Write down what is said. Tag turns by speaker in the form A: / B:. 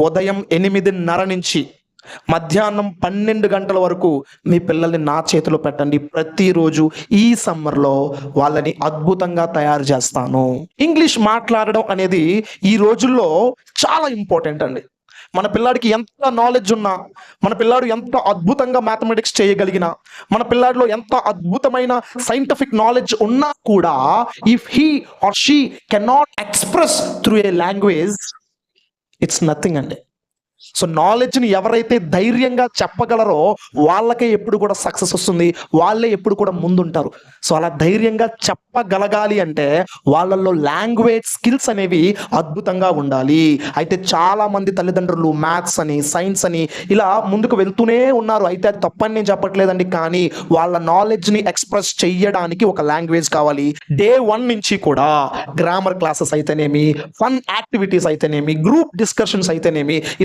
A: ఉదయం 8:30 నుంచి మధ్యాహ్నం 12 గంటల వరకు మీ పిల్లల్ని నా చేతిలో పెట్టండి. ప్రతిరోజు ఈ సమ్మర్లో వాళ్ళని అద్భుతంగా తయారు చేస్తాను. ఇంగ్లీష్ మాట్లాడడం అనేది ఈ రోజుల్లో చాలా ఇంపార్టెంట్ అండి. మన పిల్లాడికి ఎంత నాలెడ్జ్ ఉన్నా, మన పిల్లాడు ఎంత అద్భుతంగా మ్యాథమెటిక్స్ చేయగలిగినా, మన పిల్లాడిలో ఎంత అద్భుతమైన సైంటిఫిక్ నాలెడ్జ్ ఉన్నా కూడా, if he or she cannot express through a language, it's nothing అండి. సో నాలెడ్జ్ని ఎవరైతే ధైర్యంగా చెప్పగలరో వాళ్ళకే ఎప్పుడు కూడా సక్సెస్ వస్తుంది, వాళ్ళే ఎప్పుడు కూడా ముందుంటారు. సో అలా ధైర్యంగా చెప్పగలగాలి అంటే వాళ్ళల్లో లాంగ్వేజ్ స్కిల్స్ అనేవి అద్భుతంగా ఉండాలి. అయితే చాలా మంది తల్లిదండ్రులు మ్యాథ్స్ అని, సైన్స్ అని ఇలా ముందుకు వెళ్తూనే ఉన్నారు. అయితే అది తప్పని నేను చెప్పట్లేదండి, కానీ వాళ్ళ నాలెడ్జ్ని ఎక్స్ప్రెస్ చెయ్యడానికి ఒక లాంగ్వేజ్ కావాలి. డే 1 నుంచి కూడా గ్రామర్ క్లాసెస్ అయితేనేమి, ఫన్ యాక్టివిటీస్ అయితేనేమి, గ్రూప్ డిస్కషన్స్ అయితేనేమి, ఇలా